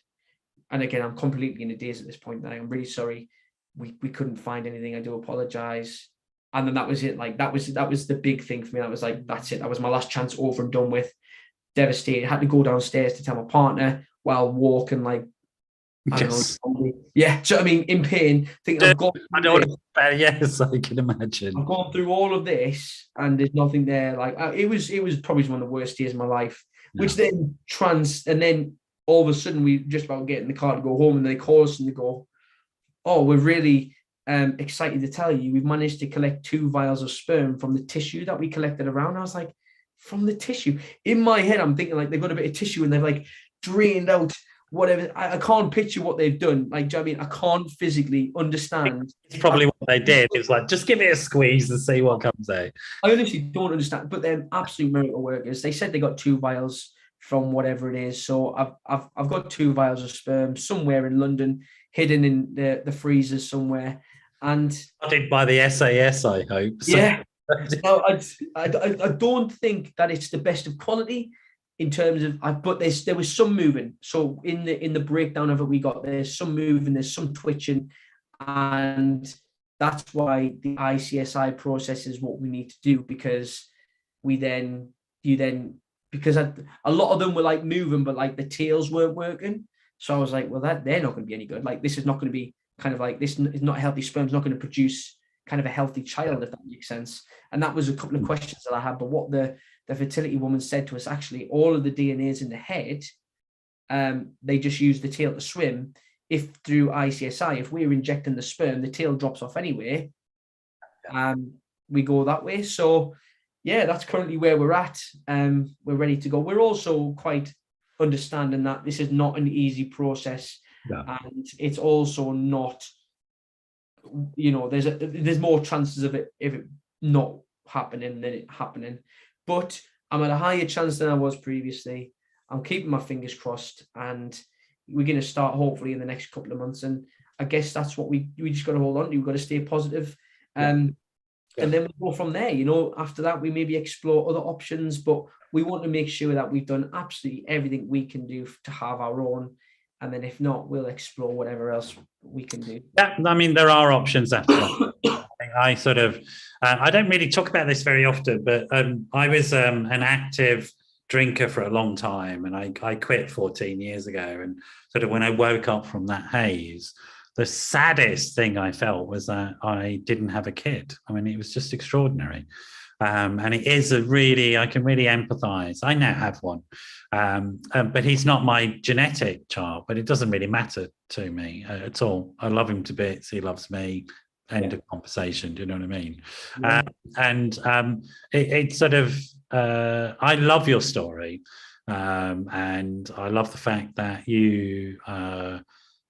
and again, I'm completely in a daze at this point, that I'm really sorry, we couldn't find anything. I do apologize. And then that was it. That was the big thing for me. That was that's it. That was my last chance, over and done with. Devastated. Had to go downstairs to tell my partner while walking Yes. Yeah, so I mean, in pain, thinking I've got. Yes, I can imagine. I've gone through all of this, and there's nothing there. It was probably one of the worst days of my life. Yeah. Which then and then all of a sudden we just about get in the car to go home, and they call us and they go, "Oh, we're really excited to tell you we've managed to collect 2 vials of sperm from the tissue that we collected around." I was like, from the tissue? In my head, I'm thinking they've got a bit of tissue and they've drained out whatever. I can't picture what they've done. Do you know what I mean? I can't physically understand. It's probably what they did. It was just give it a squeeze and see what comes out. I honestly don't understand, but they're absolute miracle workers. They said they got 2 vials from whatever it is. So I've got 2 vials of sperm somewhere in London. hidden in the freezers somewhere. And Funded by the SAS, I hope. yeah, no, I don't think that it's the best of quality in terms of, but there was some moving. So in the breakdown of it, we got there's some moving, there's some twitching, and that's why the ICSI process is what we need to do, because because a lot of them were like moving, but like the tails weren't working. So I was like, well, they're not going to be any good. Like, this is not going to be kind of like, this is not a healthy sperm. It's not going to produce kind of a healthy child, if that makes sense. And that was a couple of questions that I had. But what the fertility woman said to us, actually, all of the DNAs in the head, they just use the tail to swim. If through ICSI, if we're injecting the sperm, the tail drops off anyway. We go that way. So yeah, that's currently where we're at. We're ready to go. We're also quite understanding that this is not an easy process, and it's also not, there's more chances of it if it not happening than it happening. But I'm at a higher chance than I was previously. I'm keeping my fingers crossed, and we're going to start hopefully in the next couple of months. And I guess that's what we just got to hold on to. We've got to stay positive. And then we'll go from there. After that, we maybe explore other options, but we want to make sure that we've done absolutely everything we can do to have our own. And then if not, we'll explore whatever else we can do. Yeah, I mean, there are options after that. I sort of, I don't really talk about this very often, but I was an active drinker for a long time, and I quit 14 years ago. And sort of when I woke up from that haze, the saddest thing I felt was that I didn't have a kid. I mean, it was just extraordinary. And it is I can really empathize. I now have one, but he's not my genetic child, but it doesn't really matter to me at all. I love him to bits. He loves me. End of conversation. Do you know what I mean? Yeah. It's sort of, I love your story. And I love the fact that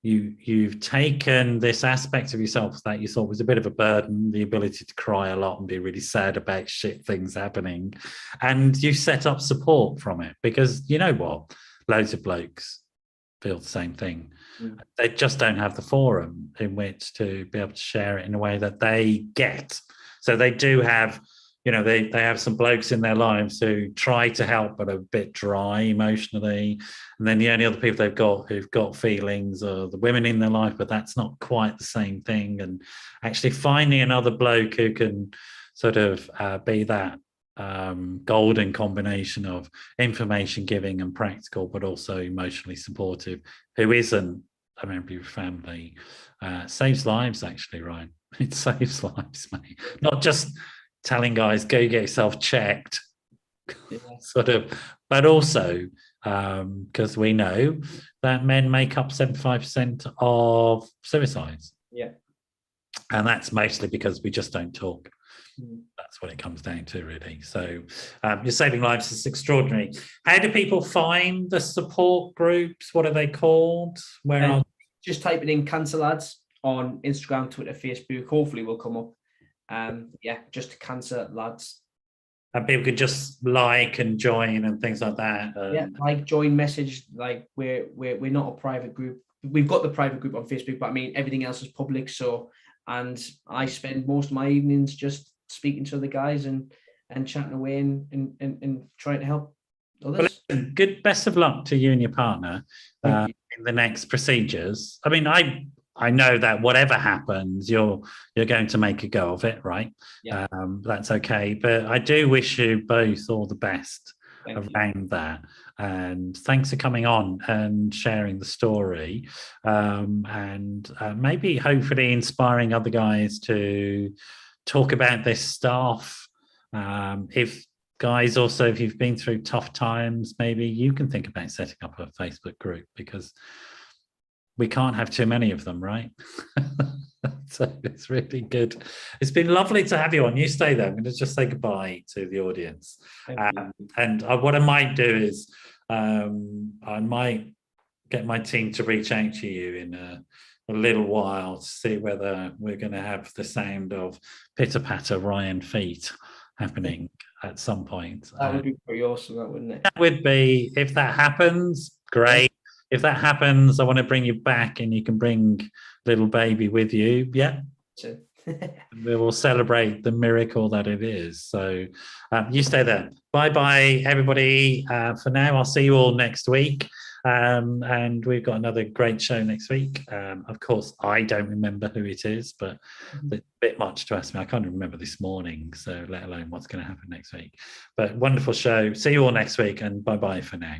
you've taken this aspect of yourself that you thought was a bit of a burden, the ability to cry a lot and be really sad about shit things happening, and you set up support from it, because you know what, loads of blokes feel the same thing. They just don't have the forum in which to be able to share it in a way that they get. So they do have, they have some blokes in their lives who try to help but are a bit dry emotionally, and then the only other people they've got who've got feelings are the women in their life, but that's not quite the same thing. And actually finding another bloke who can sort of be that golden combination of information giving and practical, but also emotionally supportive, who isn't a member of your family, saves lives, actually, Ryan. It saves lives, mate. Not just telling guys, go get yourself checked, sort of, but also because we know that men make up 75% of suicides. Yeah. And that's mostly because we just don't talk. That's what it comes down to, really. So you're saving lives. It's extraordinary. How do people find the support groups? What are they called? Where are just typing in Cancer Lads on Instagram, Twitter, Facebook. Hopefully will come up. Just Cancer Lads. And people can just like and join and things like that. Like, join, message. Like, we're not a private group. We've got the private group on Facebook, but I mean everything else is public. So, and I spend most of my evenings just speaking to the guys and chatting away and trying to help others. Well, good, best of luck to you and your partner in the next procedures. I mean, I know that whatever happens, you're going to make a go of it, right? Yeah. That's okay. But I do wish you both all the best around that. And thanks for coming on and sharing the story, and maybe hopefully inspiring other guys to talk about this stuff. If guys also, if you've been through tough times, maybe you can think about setting up a Facebook group, because we can't have too many of them, right? So it's really good. It's been lovely to have you on. You stay there. I'm going to just say goodbye to the audience. And what I might do is I might get my team to reach out to you in a little while to see whether we're going to have the sound of pitter-patter Ryan feet happening at some point. That would be pretty awesome, that, wouldn't it? That would be, if that happens, great. if that happens, I want to bring you back, and you can bring little baby with you. Yeah. So, We will celebrate the miracle that it is. So you stay there. Bye bye, everybody. For now, I'll see you all next week. And we've got another great show next week. Of course, I don't remember who it is, but it's a bit much to ask me. I can't remember this morning, so let alone what's going to happen next week. But wonderful show. See you all next week, and bye bye for now.